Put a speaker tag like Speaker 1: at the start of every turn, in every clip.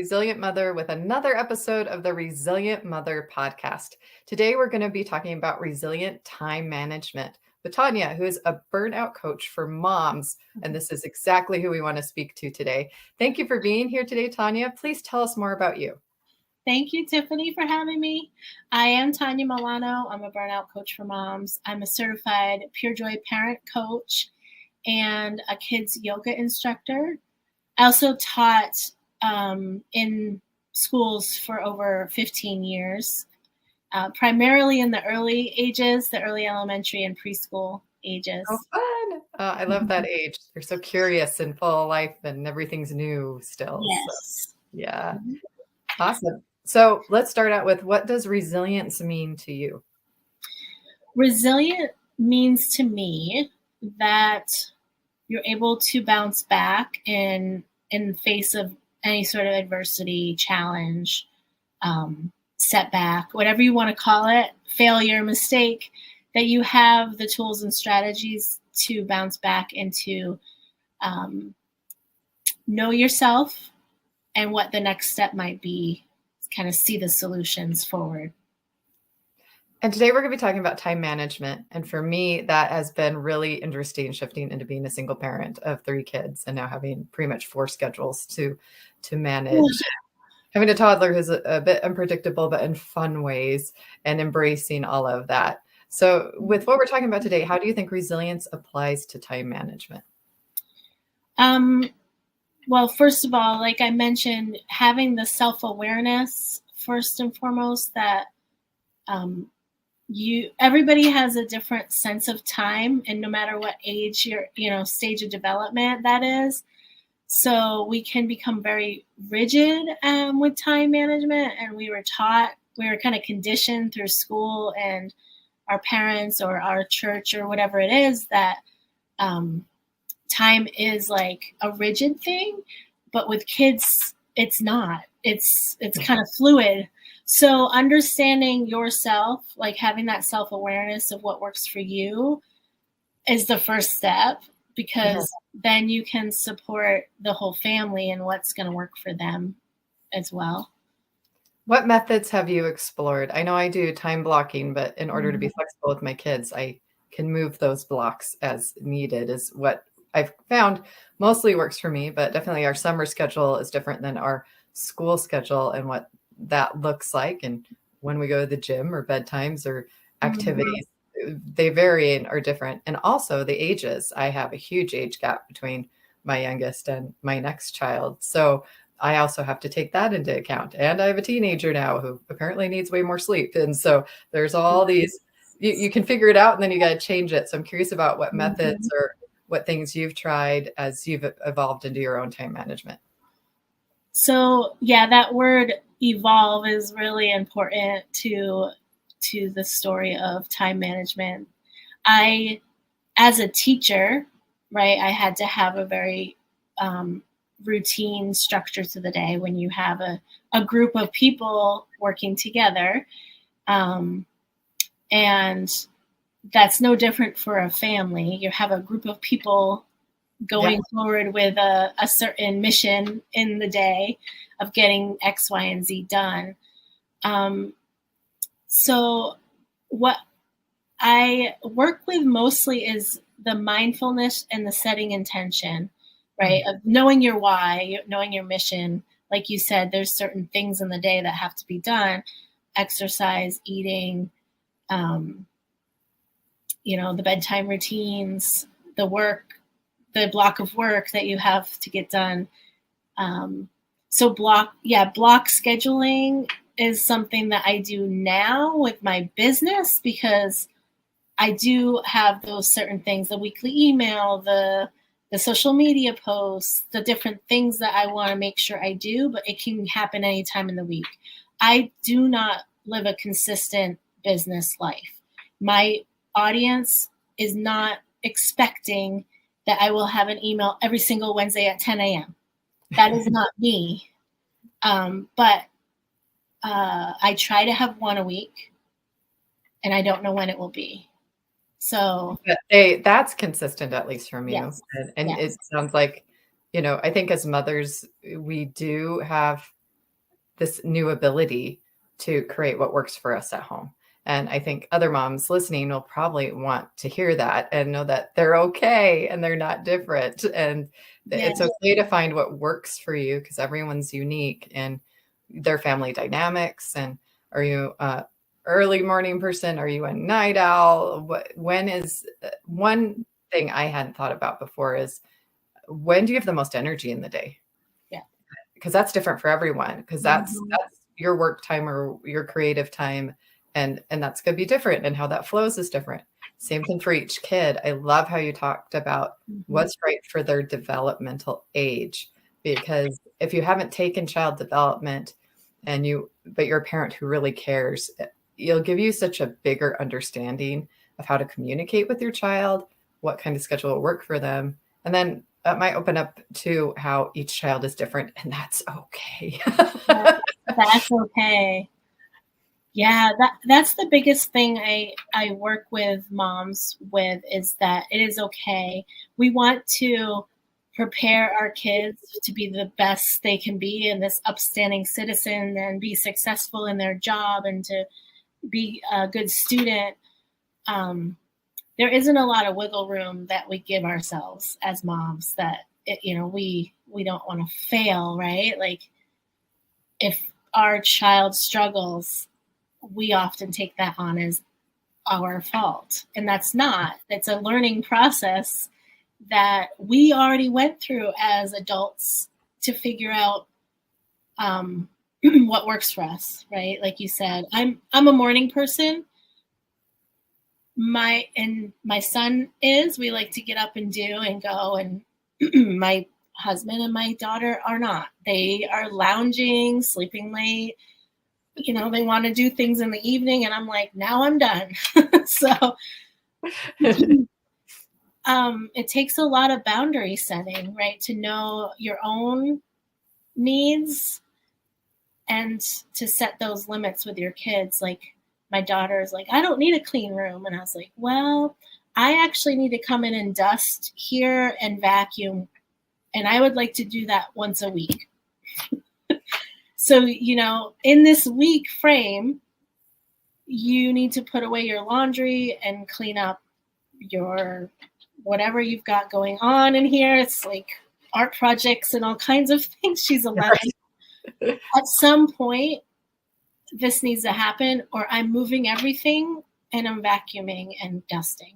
Speaker 1: Resilient Mother with another episode of the Resilient Mother podcast. Today, we're going to be talking about resilient time management with Tanya, who is a burnout coach for moms. And this is exactly who we want to speak to today. Thank you for being here today, Tanya. Please tell us more about you.
Speaker 2: Thank you, Tiffany, for having me. I am Tanya Milano. I'm a burnout coach for moms. I'm a certified Purejoy Parent Coach and a kids yoga instructor. I also taught in schools for over 15 years, primarily in the early ages, the early elementary and preschool ages.
Speaker 1: Oh, fun. I love that age. You're so curious and full of life and everything's new still.
Speaker 2: Yes.
Speaker 1: So, yeah. Awesome. So let's start out with, what does resilience mean to you?
Speaker 2: Resilient means to me that you're able to bounce back in the face of any sort of adversity, challenge, setback, whatever you want to call it, failure, mistake, that you have the tools and strategies to bounce back and to know yourself and what the next step might be, kind of see the solutions forward.
Speaker 1: And today we're going to be talking about time management. And for me, that has been really interesting, shifting into being a single parent of 3 kids and now having pretty much 4 schedules to manage. Having a toddler who's a bit unpredictable, but in fun ways, and embracing all of that. So with what we're talking about today, how do you think resilience applies to time management?
Speaker 2: Well, first of all, like I mentioned, having the self-awareness first and foremost, that everybody has a different sense of time, and no matter what age stage of development that is. So we can become very rigid with time management, and we were kind of conditioned through school and our parents or our church or whatever it is that time is like a rigid thing, but with kids, it's not. It's kind of fluid. So understanding yourself, like having that self-awareness of what works for you, is the first step, because then you can support the whole family and what's going to work for them as well.
Speaker 1: What methods have you explored? I know I do time blocking, but in order to be flexible with my kids, I can move those blocks as needed, is what I've found mostly works for me. But definitely our summer schedule is different than our school schedule, and what that looks like. And when we go to the gym or bedtimes or activities, they vary and are different. And also the ages. I have a huge age gap between my youngest and my next child. So I also have to take that into account. And I have a teenager now who apparently needs way more sleep. And so there's all these, you can figure it out and then you got to change it. So I'm curious about what methods or what things you've tried as you've evolved into your own time management.
Speaker 2: So yeah, that word evolve is really important to the story of time management. As a teacher, right, I had to have a very routine structure to the day when you have a group of people working together. And that's no different for a family. You have a group of people going forward with a certain mission in the day of getting X, Y, and Z done. So what I work with mostly is the mindfulness and the setting intention, right? Of knowing your why, knowing your mission. Like you said, there's certain things in the day that have to be done: exercise, eating, the bedtime routines, the block of work that you have to get done. So block scheduling is something that I do now with my business, because I do have those certain things: the weekly email, the social media posts, the different things that I want to make sure I do, but it can happen anytime in the week. I do not live a consistent business life. My audience is not expecting that I will have an email every single Wednesday at 10 a.m. That is not me. But I try to have one a week, and I don't know when it will be. So
Speaker 1: that's consistent, at least from you.
Speaker 2: Yes.
Speaker 1: And it sounds like, I think as mothers, we do have this new ability to create what works for us at home. And I think other moms listening will probably want to hear that and know that they're okay and they're not different. And it's okay to find what works for you, because everyone's unique in their family dynamics. And are you early morning person? Are you a night owl? When is one thing I hadn't thought about before is, when do you have the most energy in the day?
Speaker 2: Yeah.
Speaker 1: Because that's different for everyone, because that's your work time or your creative time. And that's going to be different, and how that flows is different. Same thing for each kid. I love how you talked about what's right for their developmental age, because if you haven't taken child development but you're a parent who really cares, it'll give you such a bigger understanding of how to communicate with your child, what kind of schedule will work for them. And then that might open up to how each child is different, and that's okay.
Speaker 2: That's okay. Yeah, that's the biggest thing I work with moms with, is that it is okay. We want to prepare our kids to be the best they can be, and this upstanding citizen, and be successful in their job, and to be a good student. There isn't a lot of wiggle room that we give ourselves as moms, that we don't want to fail, right? Like, if our child struggles, we often take that on as our fault. And that's not. It's a learning process that we already went through as adults to figure out what works for us, right? Like you said, I'm a morning person. My son is. We like to get up and do and go, and my husband and my daughter are not. They are lounging, sleeping late. They want to do things in the evening, and I'm like, now I'm done. So it takes a lot of boundary setting, right? To know your own needs and to set those limits with your kids. Like, my daughter is like, I don't need a clean room. And I was like, well, I actually need to come in and dust here and vacuum. And I would like to do that once a week. So, in this week frame, you need to put away your laundry and clean up your whatever you've got going on in here. It's like art projects and all kinds of things. She's 11. Right. At some point, this needs to happen, or I'm moving everything and I'm vacuuming and dusting.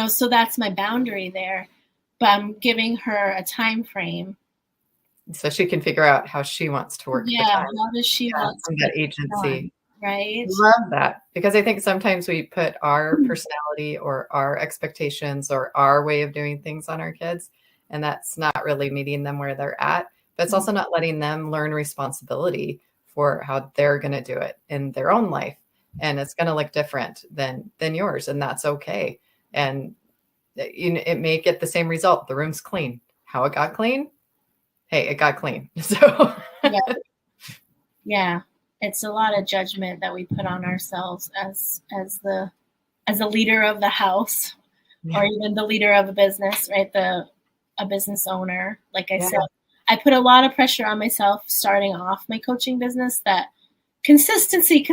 Speaker 2: So that's my boundary there. But I'm giving her a time frame,
Speaker 1: so she can figure out how she wants to work.
Speaker 2: Yeah, how does she want to
Speaker 1: that agency?
Speaker 2: Right.
Speaker 1: Love that, because I think sometimes we put our personality or our expectations or our way of doing things on our kids, and that's not really meeting them where they're at. But it's also not letting them learn responsibility for how they're going to do it in their own life, and it's going to look different than yours, and that's okay. And it may get the same result. The room's clean. How it got clean? Hey, it got clean. So
Speaker 2: yeah, it's a lot of judgment that we put on ourselves as the leader of the house, or even the leader of a business, right? A business owner. Like I said, I put a lot of pressure on myself starting off my coaching business, that consistency,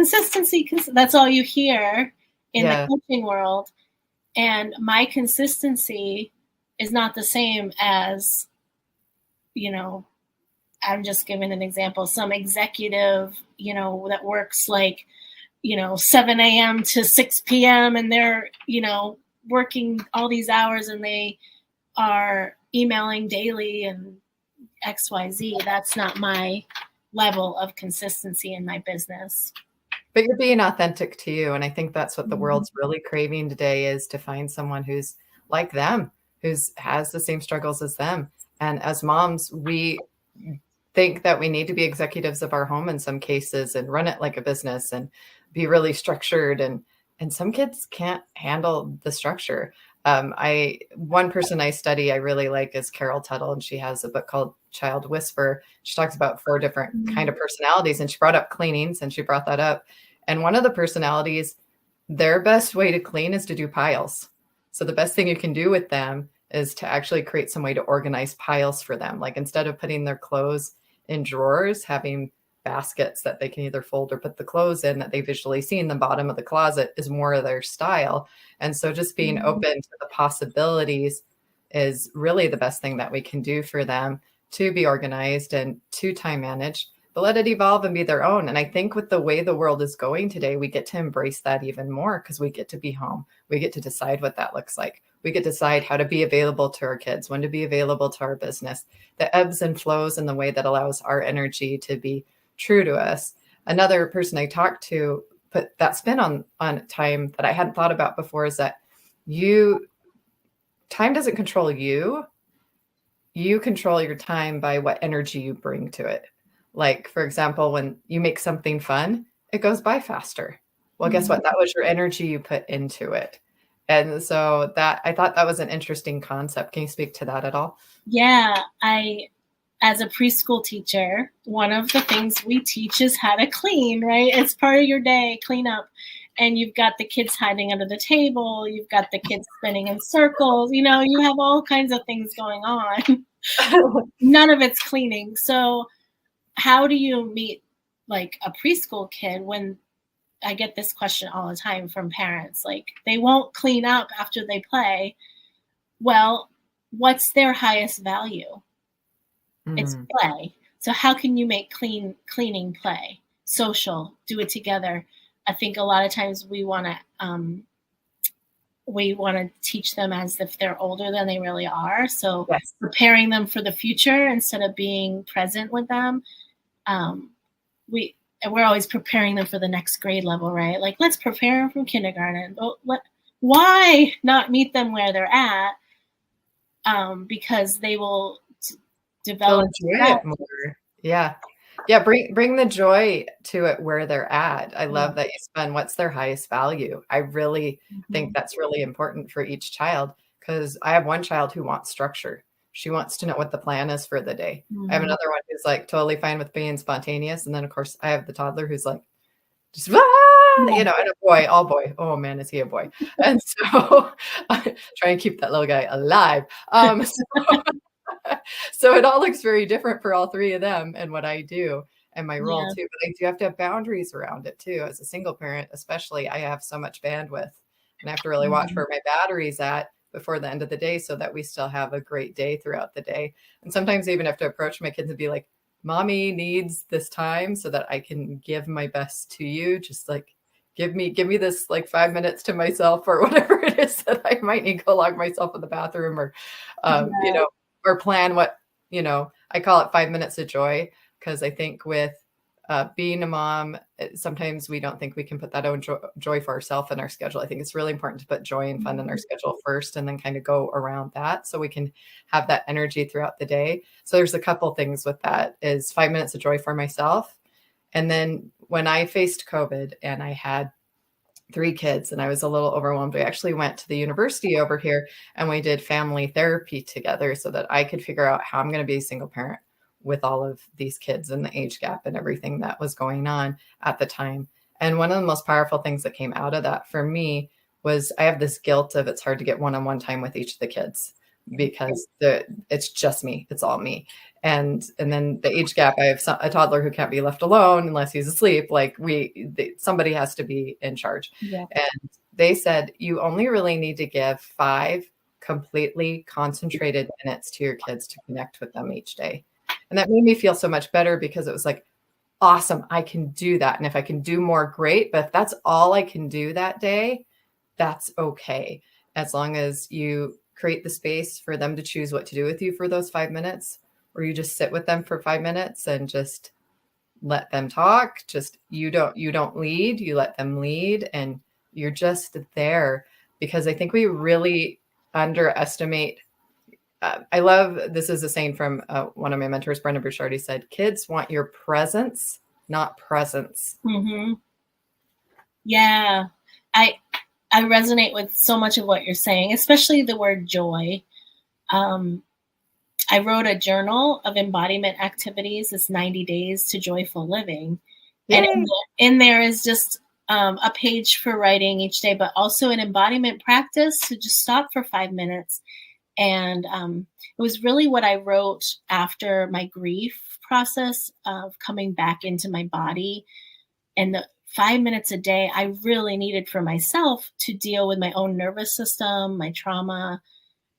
Speaker 2: that's all you hear in the coaching world. And my consistency is not the same as, I'm just giving an example, some executive, that works like, 7 a.m. to 6 p.m. and they're, working all these hours and they are emailing daily and XYZ. That's not my level of consistency in my business.
Speaker 1: But you're being authentic to you. And I think that's what the world's really craving today, is to find someone who's like them, has the same struggles as them. And as moms, we think that we need to be executives of our home in some cases and run it like a business and be really structured. And some kids can't handle the structure. One person I study, I really like, is Carol Tuttle, and she has a book called Child Whisper. She talks about 4 different kind of personalities, and she brought up cleaning, and she brought that up. And one of the personalities, their best way to clean is to do piles. So the best thing you can do with them is to actually create some way to organize piles for them. Like, instead of putting their clothes in drawers, having baskets that they can either fold or put the clothes in that they visually see in the bottom of the closet is more of their style. And so just being open to the possibilities is really the best thing that we can do for them, to be organized and to time manage, but let it evolve and be their own. And I think with the way the world is going today, we get to embrace that even more because we get to be home. We get to decide what that looks like. We get to decide how to be available to our kids, when to be available to our business, the ebbs and flows in the way that allows our energy to be true to us. Another person I talked to put that spin on time that I hadn't thought about before, is that time doesn't control you. You control your time by what energy you bring to it. Like, for example, when you make something fun, it goes by faster. Well, guess what? That was your energy you put into it. And so that, I thought that was an interesting concept. Can you speak to that at all?
Speaker 2: Yeah, as a preschool teacher, one of the things we teach is how to clean, right? It's part of your day, clean up. And you've got the kids hiding under the table. You've got the kids spinning in circles. You know, you have all kinds of things going on. None of it's cleaning. So how do you meet like a preschool kid when I get this question all the time from parents, like they won't clean up after they play? Well, what's their highest value? It's play. So how can you make cleaning play? Social, do it together. I think a lot of times we want to teach them as if they're older than they really are. So
Speaker 1: Yes.
Speaker 2: Preparing them for the future instead of being present with them. We're always preparing them for the next grade level, right? Like, let's prepare them from kindergarten. Why not meet them where they're at? Because they will develop
Speaker 1: it more. Yeah. Yeah. Bring the joy to it where they're at. I love that you spend what's their highest value. I really think that's really important for each child, because I have one child who wants structure. She wants to know what the plan is for the day. I have another one who's like totally fine with being spontaneous. And then of course I have the toddler who's like, just, and a boy, all boy. Oh man, is he a boy? And so I try and keep that little guy alive. So it all looks very different for all three of them and what I do and my role too. But I do have to have boundaries around it too. As a single parent, especially, I have so much bandwidth and I have to really watch where my battery's at before the end of the day so that we still have a great day throughout the day. And sometimes I even have to approach my kids and be like, mommy needs this time so that I can give my best to you. Just like, give me this like 5 minutes to myself or whatever it is that I might need to go lock myself in the bathroom or, or plan what, I call it 5 minutes of joy. Cause I think with being a mom, sometimes we don't think we can put that own joy for ourselves in our schedule. I think it's really important to put joy and fun in our schedule first and then kind of go around that so we can have that energy throughout the day. So there's a couple things with that, is 5 minutes of joy for myself. And then when I faced COVID and I had 3 kids and I was a little overwhelmed, we actually went to the university over here and we did family therapy together so that I could figure out how I'm going to be a single parent with all of these kids and the age gap and everything that was going on at the time. And one of the most powerful things that came out of that for me was I have this guilt of it's hard to get one-on-one time with each of the kids because it's just me. It's all me. And then the age gap, I have a toddler who can't be left alone unless he's asleep. Like somebody has to be in charge. Yeah. And they said, you only really need to give 5 completely concentrated minutes to your kids to connect with them each day. And that made me feel so much better because it was like, awesome, I can do that. And if I can do more, great. But if that's all I can do that day, that's okay. As long as you create the space for them to choose what to do with you for those 5 minutes, or you just sit with them for 5 minutes and just let them talk. Just you don't lead, you let them lead, and you're just there. Because I think we really underestimate. I love, this is a saying from one of my mentors, Brenda Burchardi, said, kids want your presence, not presence.
Speaker 2: Mm-hmm. Yeah. I resonate with so much of what you're saying, especially the word joy. I wrote a journal of embodiment activities. It's 90 days to joyful living. Yay. And in there is just a page for writing each day, but also an embodiment practice to just stop for 5 minutes And it was really what I wrote after my grief process of coming back into my body. And the 5 minutes a day I really needed for myself to deal with my own nervous system, my trauma,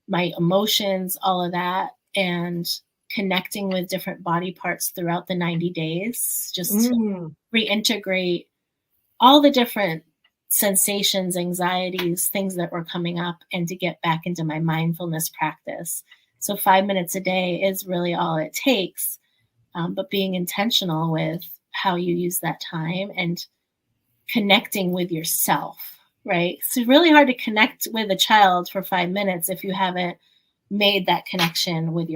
Speaker 2: my emotions, all of that, and connecting with different body parts throughout the 90 days, just to reintegrate all the different sensations, anxieties, things that were coming up, and to get back into my mindfulness practice. So 5 minutes a day is really all it takes, but being intentional with how you use that time and connecting with yourself, right? It's really hard to connect with a child for 5 minutes if you haven't made that connection with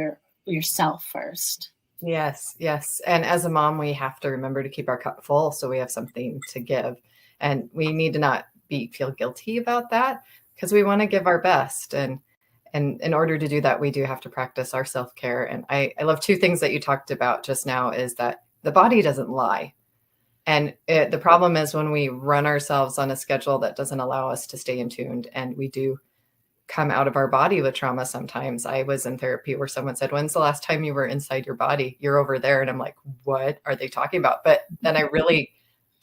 Speaker 2: yourself first.
Speaker 1: Yes, yes. And as a mom, we have to remember to keep our cup full so we have something to give. And we need to not feel guilty about that because we want to give our best. And in order to do that, we do have to practice our self-care. And I love two things that you talked about just now is that the body doesn't lie. And the problem is when we run ourselves on a schedule that doesn't allow us to stay in tuned, and we do come out of our body with trauma sometimes. I was in therapy where someone said, when's the last time you were inside your body? You're over there. And I'm like, what are they talking about? But then I really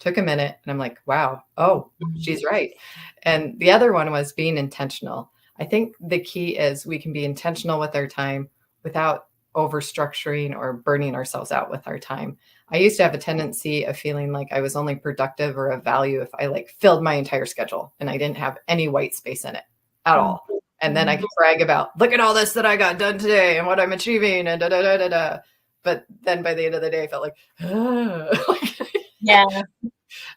Speaker 1: took a minute and I'm like, wow, oh, she's right. And the other one was being intentional. I think the key is we can be intentional with our time without overstructuring or burning ourselves out with our time. I used to have a tendency of feeling like I was only productive or of value if I like filled my entire schedule and I didn't have any white space in it at all. And then I could brag about, look at all this that I got done today and what I'm achieving and da, da, da, da, da. But then by the end of the day, I felt like,
Speaker 2: yeah.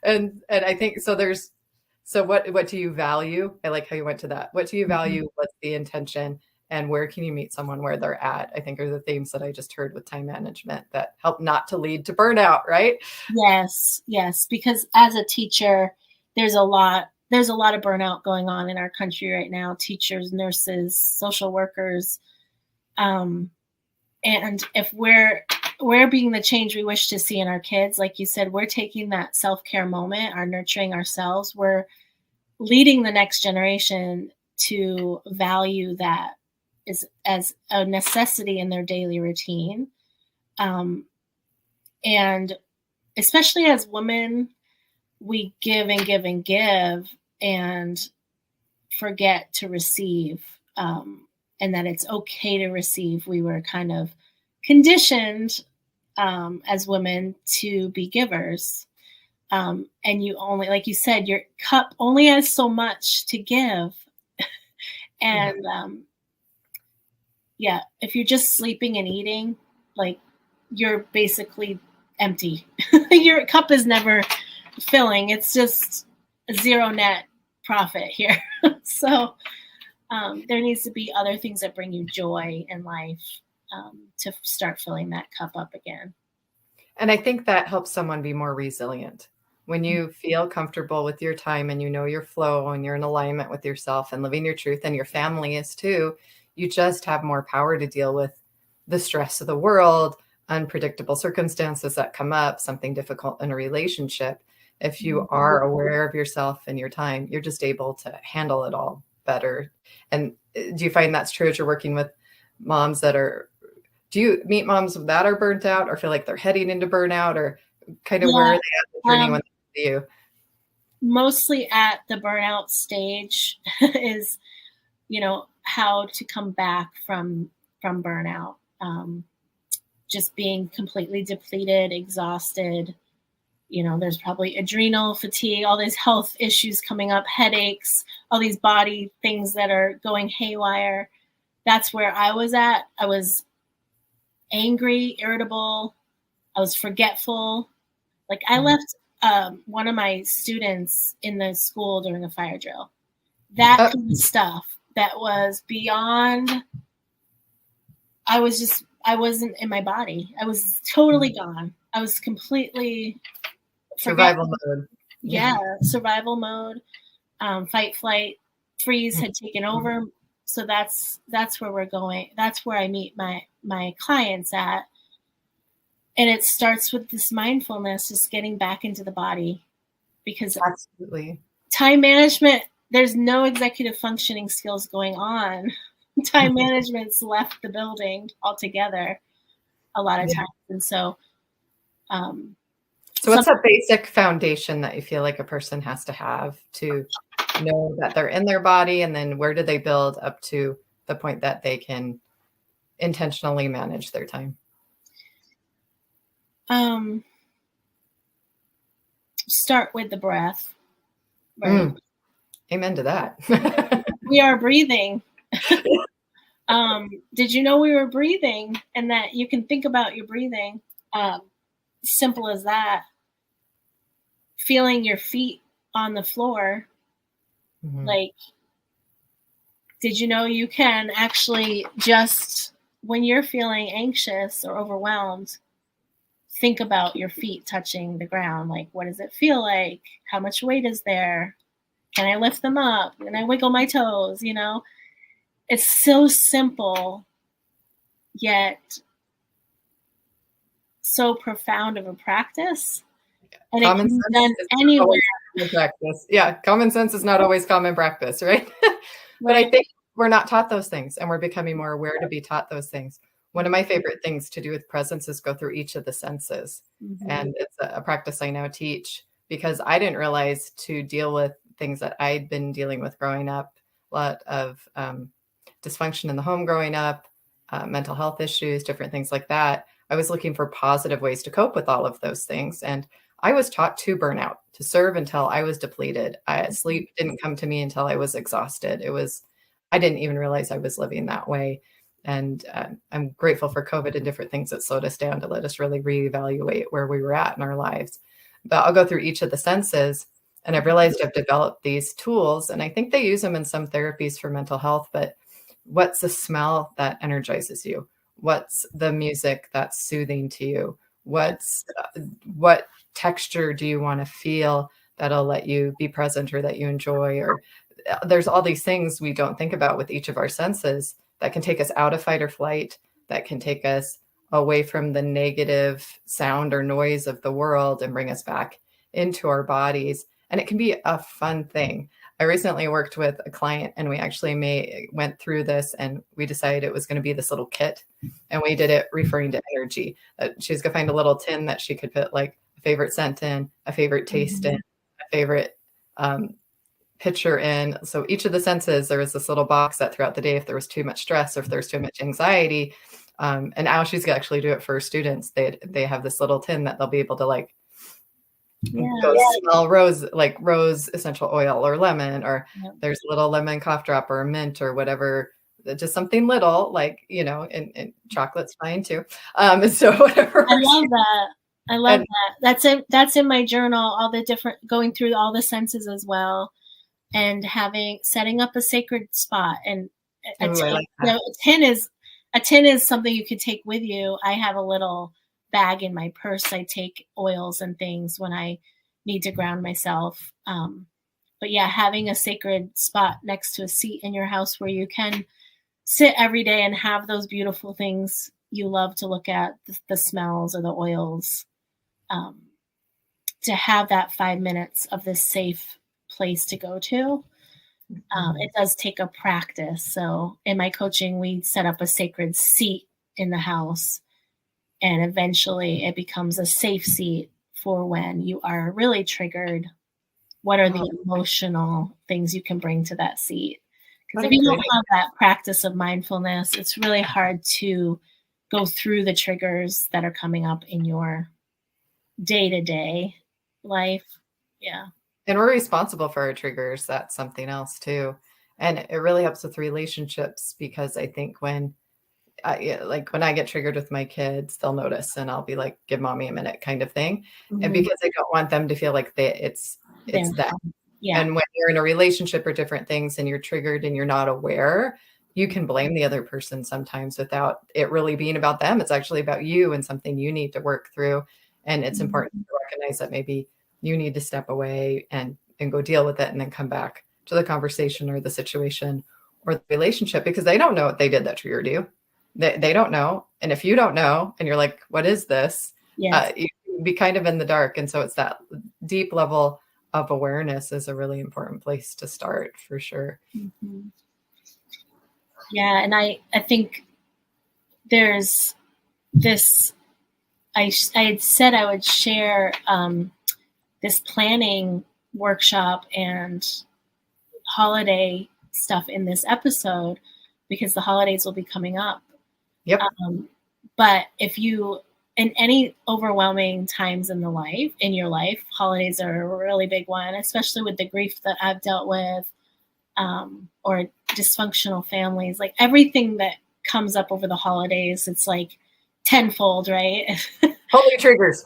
Speaker 1: And I think, so what do you value? I like how you went to that. What do you value? What's the intention? And where can you meet someone where they're at? I think are the themes that I just heard with time management that help not to lead to burnout, right?
Speaker 2: Yes, yes. Because as a teacher, there's a lot of burnout going on in our country right now. Teachers, nurses, social workers. And if we're being the change we wish to see in our kids, like you said, we're taking that self-care moment, our nurturing ourselves. We're leading the next generation to value that as a necessity in their daily routine. And especially as women, we give and give and give and forget to receive, and that it's okay to receive. We were kind of conditioned as women to be givers. And you only, like you said, your cup only has so much to give. And if you're just sleeping and eating, like you're basically empty. Your cup is never filling. It's just a zero net profit here. So there needs to be other things that bring you joy in life to start filling that cup up again.
Speaker 1: And I think that helps someone be more resilient. When you feel comfortable with your time and you know your flow and you're in alignment with yourself and living your truth, and your family is too, you just have more power to deal with the stress of the world, unpredictable circumstances that come up, something difficult in a relationship. If you are aware of yourself and your time, you're just able to handle it all better. And do you find that's true as you're working with moms that are, do you meet moms that are burnt out or feel like they're heading into burnout, or kind of where are they at the journey when they see you?
Speaker 2: Mostly at the burnout stage is, how to come back from burnout. Just being completely depleted, exhausted. There's probably adrenal fatigue, all these health issues coming up, headaches, all these body things that are going haywire. That's where I was at. I was angry, irritable. I was forgetful. Like I left one of my students in the school during a fire drill. That kind of stuff that was beyond. I wasn't in my body. I was totally gone. I was completely
Speaker 1: survival mode.
Speaker 2: Yeah, survival mode. Fight, flight, freeze had taken over. So that's where we're going. That's where I meet my clients at. And it starts with this mindfulness, just getting back into the body, because
Speaker 1: absolutely
Speaker 2: time management, there's no executive functioning skills going on time management's left the building altogether a lot of
Speaker 1: Yeah.
Speaker 2: times. And so,
Speaker 1: So what's a basic foundation that you feel like a person has to have to know that they're in their body? And then where do they build up to the point that they can intentionally manage their time?
Speaker 2: Start with the breath, right?
Speaker 1: Amen to that.
Speaker 2: We are breathing. Did you know we were breathing, and that you can think about your breathing? Simple as that. Feeling your feet on the floor. Like, did you know you can actually just, when you're feeling anxious or overwhelmed, think about your feet touching the ground? Like, what does it feel like? How much weight is there? Can I lift them up? Can I wiggle my toes? You know, it's so simple, yet so profound of a practice. And
Speaker 1: Common
Speaker 2: it can be
Speaker 1: sense
Speaker 2: done
Speaker 1: is
Speaker 2: anywhere.
Speaker 1: common practice. Yeah, common sense is not always common practice, right? But I
Speaker 2: Right?
Speaker 1: think we're not taught those things, and we're becoming more aware to be taught those things. One of my favorite things to do with presence is go through each of the senses. And it's a practice I now teach because I didn't realize to deal with things that I'd been dealing with growing up, a lot of dysfunction in the home growing up, mental health issues, different things like that. I was looking for positive ways to cope with all of those things. And I was taught to burn out, to serve until I was depleted. Sleep didn't come to me until I was exhausted. I didn't even realize I was living that way. And I'm grateful for COVID and different things that slowed us down to let us really reevaluate where we were at in our lives. But I'll go through each of the senses. And I've realized I've developed these tools, and I think they use them in some therapies for mental health. But what's the smell that energizes you? What's the music that's soothing to you? What texture do you want to feel that'll let you be present or that you enjoy? Or there's all these things we don't think about with each of our senses that can take us out of fight or flight, that can take us away from the negative sound or noise of the world and bring us back into our bodies. And it can be a fun thing. I recently worked with a client, and we actually went through this, and we decided it was going to be this little kit, and we did it referring to energy. She was going to find a little tin that she could put like a favorite scent in, a favorite taste in, a favorite picture in. So each of the senses, there was this little box that throughout the day, if there was too much stress or if there's too much anxiety, and now she's going to actually do it for her students. They have this little tin that they'll be able to like go smell rose essential oil or lemon, or there's a little lemon cough drop or mint or whatever, just something little, like, and chocolate's fine too. So whatever.
Speaker 2: I love that. That's in my journal, all the different, going through all the senses as well, and setting up a sacred spot. And a tin is something you could take with you. I have a little bag in my purse. I take oils and things when I need to ground myself. But yeah, having a sacred spot next to a seat in your house where you can sit every day and have those beautiful things you love to look at, the smells or the oils, to have that 5 minutes of this safe place to go to. It does take a practice. So in my coaching, we set up a sacred seat in the house, and eventually it becomes a safe seat for when you are really triggered. What are the emotional things you can bring to that seat? Because if you don't have that practice of mindfulness, it's really hard to go through the triggers that are coming up in your day-to-day life. Yeah.
Speaker 1: And we're responsible for our triggers. That's something else too. And it really helps with relationships, because I think when I get triggered with my kids, they'll notice, and I'll be like, give mommy a minute kind of thing. And because I don't want them to feel like it's them.
Speaker 2: Yeah.
Speaker 1: And when you're in a relationship or different things and you're triggered and you're not aware, you can blame the other person sometimes without it really being about them. It's actually about you and something you need to work through. And it's important to recognize that maybe you need to step away and go deal with it, and then come back to the conversation or the situation or the relationship, because they don't know what they did that triggered you. They don't know. And if you don't know and you're like, what is this? You can be kind of in the dark. And so it's that deep level of awareness is a really important place to start, for sure.
Speaker 2: Yeah. And I think there's this, I had said I would share this planning workshop and holiday stuff in this episode because the holidays will be coming up.
Speaker 1: Yep.
Speaker 2: But if you, in any overwhelming times in your life, holidays are a really big one, especially with the grief that I've dealt with, or dysfunctional families, like everything that comes up over the holidays, it's like tenfold, right?
Speaker 1: Holy triggers.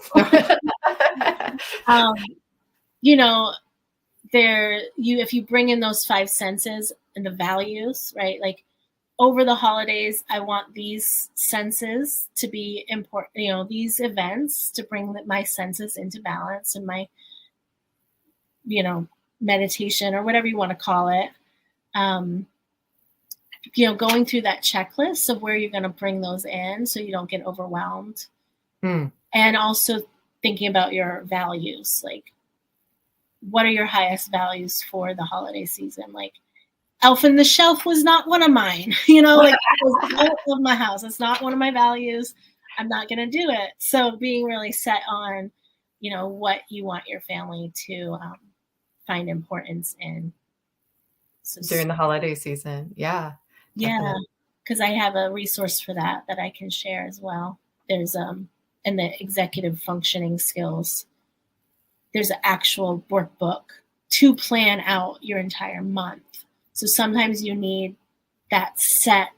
Speaker 2: You know, if you bring in those five senses and the values, right? Like over the holidays, I want these senses to be important, these events to bring my senses into balance and my, meditation or whatever you want to call it. Going through that checklist of where you're going to bring those in so you don't get overwhelmed. And also thinking about your values, like what are your highest values for the holiday season? Like Elf in the Shelf was not one of mine, like it was out of my house. It's not one of my values. I'm not going to do it. So being really set on, what you want your family to find importance in. So,
Speaker 1: during the holiday season. Yeah.
Speaker 2: Yeah. Because I have a resource for that I can share as well. There's in the executive functioning skills, there's an actual workbook to plan out your entire month. So sometimes you need that set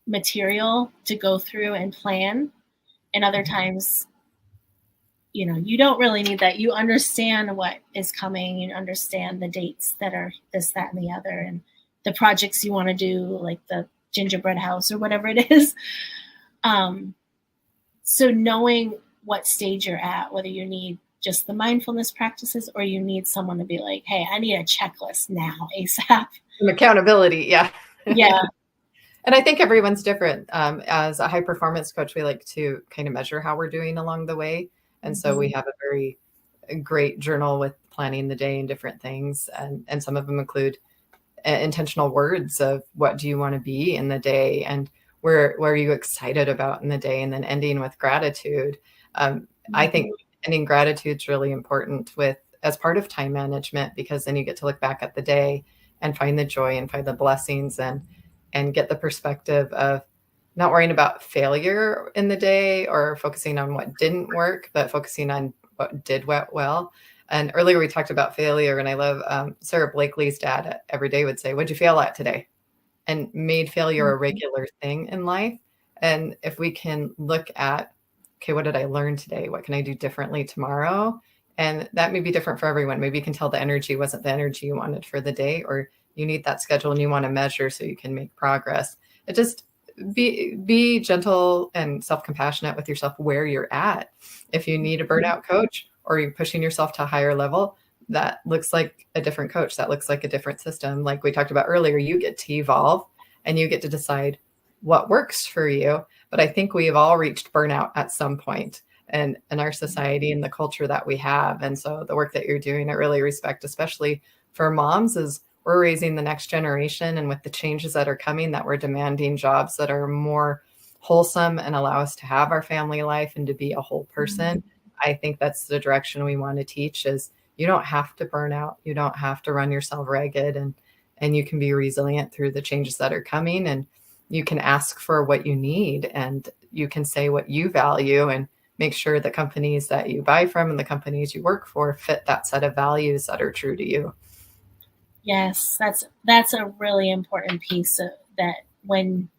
Speaker 2: material to go through and plan. And other times, you don't really need that. You understand what is coming. You understand the dates that are this, that, and the other, and the projects you want to do, like the gingerbread house or whatever it is. So knowing what stage you're at, whether you need just the mindfulness practices or you need someone to be like, hey, I need a checklist now, ASAP.
Speaker 1: Some accountability. Yeah.
Speaker 2: Yeah.
Speaker 1: And I think everyone's different. As a high performance coach, we like to kind of measure how we're doing along the way. And so we have a very great journal with planning the day and different things. And some of them include intentional words of what do you want to be in the day and where are you excited about in the day, and then ending with gratitude. I think ending gratitude is really important as part of time management, because then you get to look back at the day and find the joy and find the blessings and get the perspective of not worrying about failure in the day or focusing on what didn't work, but focusing on what did well. And earlier we talked about failure, and I love Sarah Blakely's dad every day would say, what'd you fail at today? And made failure a regular thing in life. And if we can look at, okay, what did I learn today? What can I do differently tomorrow? And that may be different for everyone. Maybe you can tell the energy wasn't the energy you wanted for the day, or you need that schedule and you want to measure so you can make progress. It just be gentle and self-compassionate with yourself where you're at. If you need a burnout coach or you're pushing yourself to a higher level, that looks like a different coach. That looks like a different system. Like we talked about earlier, you get to evolve and you get to decide what works for you. But I think we have all reached burnout at some point in our society and the culture that we have. And so the work that you're doing, I really respect, especially for moms, is we're raising the next generation. And with the changes that are coming, that we're demanding jobs that are more wholesome and allow us to have our family life and to be a whole person. I think that's the direction we want to teach is you don't have to burn out. You don't have to run yourself ragged, and you can be resilient through the changes that are coming, and you can ask for what you need, and you can say what you value, and make sure the companies that you buy from and the companies you work for fit that set of values that are true to you.
Speaker 2: Yes, that's a really important piece of that. When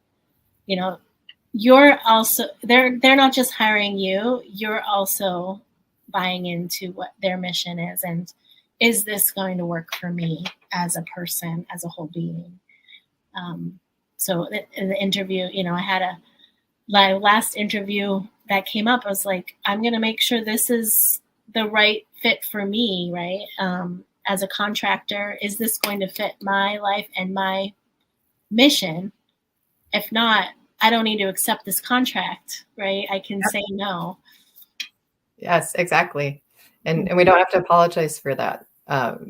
Speaker 2: you're also they're not just hiring you, you're also buying into what their mission is, and is this going to work for me as a person, as a whole being? So in the interview, I had my last interview that came up. I was like, I'm going to make sure this is the right fit for me, right? As a contractor, is this going to fit my life and my mission? If not, I don't need to accept this contract, right? I can say no.
Speaker 1: Yes, exactly. And we don't have to apologize for that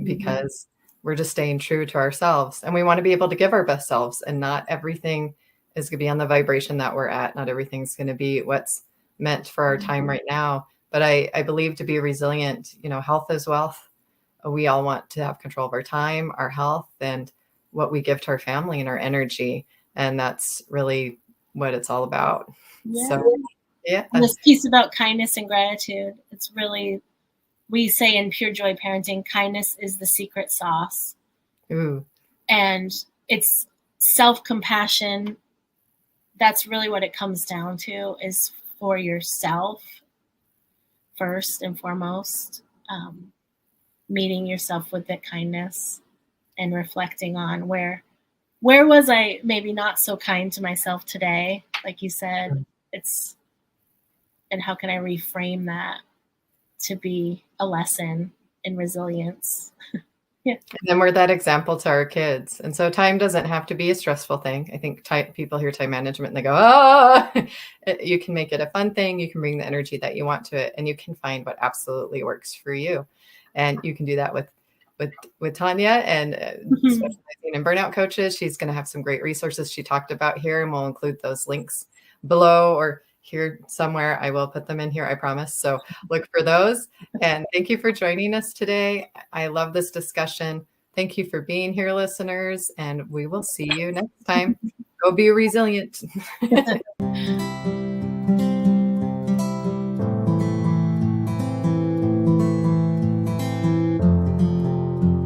Speaker 1: because we're just staying true to ourselves. And we want to be able to give our best selves, and not everything is going to be on the vibration that we're at. Not everything's going to be what's meant for our time right now. But I believe to be resilient, health is wealth. We all want to have control of our time, our health, and what we give to our family and our energy. And that's really what it's all about.
Speaker 2: Yeah.
Speaker 1: So, yeah.
Speaker 2: And this piece about kindness and gratitude, it's really, we say in Purejoy Parenting, kindness is the secret sauce.
Speaker 1: Ooh.
Speaker 2: And it's self-compassion. That's really what it comes down to, is for yourself first and foremost, meeting yourself with that kindness and reflecting on where was I maybe not so kind to myself today, like you said. And how can I reframe that to be a lesson in resilience? Yeah.
Speaker 1: And then we're that example to our kids. And so time doesn't have to be a stressful thing. I think people hear time management and they go, oh, you can make it a fun thing. You can bring the energy that you want to it, and you can find what absolutely works for you. And you can do that with Tanya, and specializing in burnout coaches. She's going to have some great resources she talked about here, and we'll include those links below or here somewhere. I will put them in here, I promise. So look for those. And thank you for joining us today. I love this discussion. Thank you for being here, listeners, and we will see you next time. Go be resilient.